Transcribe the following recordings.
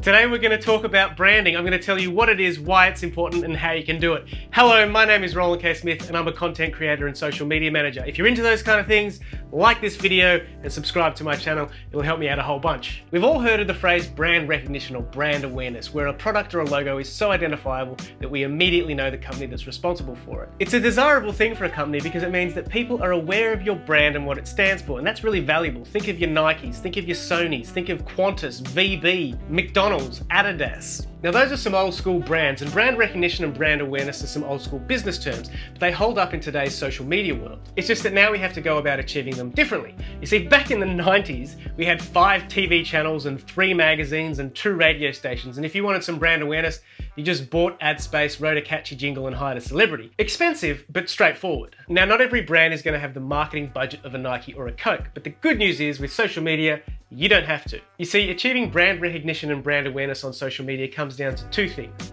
Today we're going to talk about branding. I'm going to tell you what it is, why it's important, and how you can do it. Hello, my name is Roland K. Smith and I'm a content creator and social media manager. If you're into those kind of things, like this video and subscribe to my channel. It'll help me out a whole bunch. We've all heard of the phrase brand recognition or brand awareness, where a product or a logo is so identifiable that we immediately know the company that's responsible for it. It's a desirable thing for a company because it means that people are aware of your brand and what it stands for, and that's really valuable. Think of your Nikes, think of your Sonys, think of Qantas, VB, McDonald's, Adidas. Now those are some old school brands, and brand recognition and brand awareness are some old school business terms, but they hold up in today's social media world. It's just that now we have to go about achieving them differently. You see, back in the 90s, we had 5 TV channels and 3 magazines and 2 radio stations, and if you wanted some brand awareness, you just bought ad space, wrote a catchy jingle and hired a celebrity. Expensive, but straightforward. Now not every brand is going to have the marketing budget of a Nike or a Coke, but the good news is with social media, you don't have to. You see, achieving brand recognition and brand awareness on social media comes down to 2 things: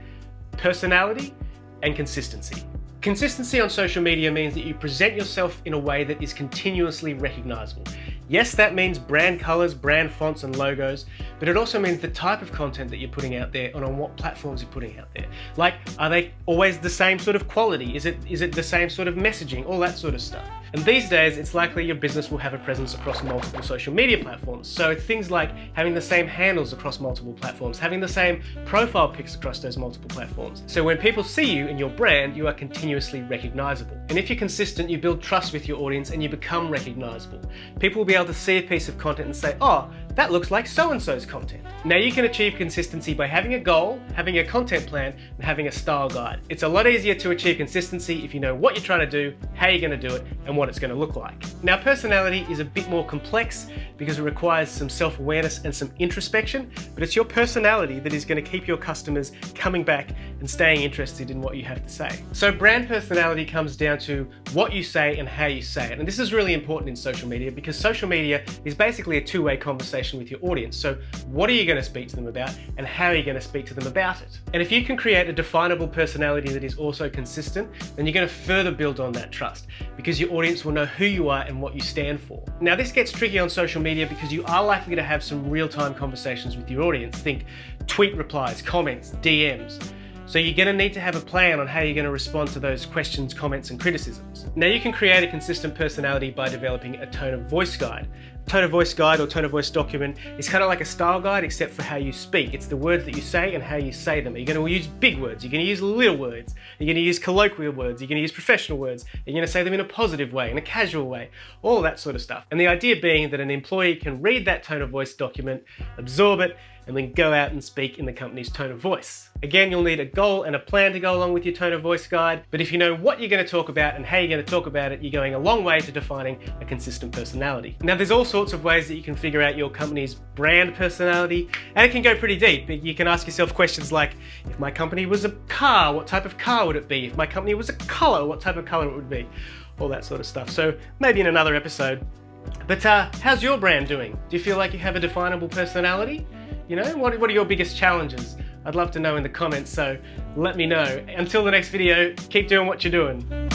personality and consistency. Consistency on social media means that you present yourself in a way that is continuously recognizable. Yes, that means brand colors, brand fonts and logos, but it also means the type of content that you're putting out there and on what platforms you're putting out there. Like, are they always the same sort of quality? Is it the same sort of messaging? All that sort of stuff. And these days, it's likely your business will have a presence across multiple social media platforms. So things like having the same handles across multiple platforms, having the same profile pics across those multiple platforms. So when people see you and your brand, you are continuously recognizable. And if you're consistent, you build trust with your audience and you become recognizable. People will be able to see a piece of content and say, oh, that looks like so-and-so's content. Now you can achieve consistency by having a goal, having a content plan, and having a style guide. It's a lot easier to achieve consistency if you know what you're trying to do, how you're going to do it, and what it's going to look like. Now personality is a bit more complex because it requires some self-awareness and some introspection, but it's your personality that is going to keep your customers coming back and staying interested in what you have to say. So brand personality comes down to what you say and how you say it. And this is really important in social media because social media is basically a two-way conversation with your audience. So what are you going to speak to them about and how are you going to speak to them about it? And if you can create a definable personality that is also consistent, then you're going to further build on that trust because your audience will know who you are and what you stand for. Now this gets tricky on social media because you are likely to have some real-time conversations with your audience. Think tweet replies, comments, DMs. So you're going to need to have a plan on how you're going to respond to those questions, comments and criticisms. Now you can create a consistent personality by developing a tone of voice guide. Tone of voice guide or tone of voice document is kind of like a style guide except for how you speak. It's the words that you say and how you say them. Are you going to use big words? You're going to use little words? You're going to use colloquial words? You're going to use professional words? You're going to say them in a positive way, in a casual way, all that sort of stuff. And the idea being that an employee can read that tone of voice document, absorb it, and then go out and speak in the company's tone of voice. Again, you'll need a goal and a plan to go along with your tone of voice guide, but if you know what you're going to talk about and how you're going to talk about it, you're going a long way to defining a consistent personality. Now, there's all sorts of ways that you can figure out your company's brand personality, and it can go pretty deep. You can ask yourself questions like, if my company was a car, what type of car would it be? If my company was a color, what type of color it would be? All that sort of stuff. So maybe in another episode. But how's your brand doing? Do you feel like you have a definable personality? You know, what are your biggest challenges? I'd love to know in the comments, so let me know. Until the next video, keep doing what you're doing.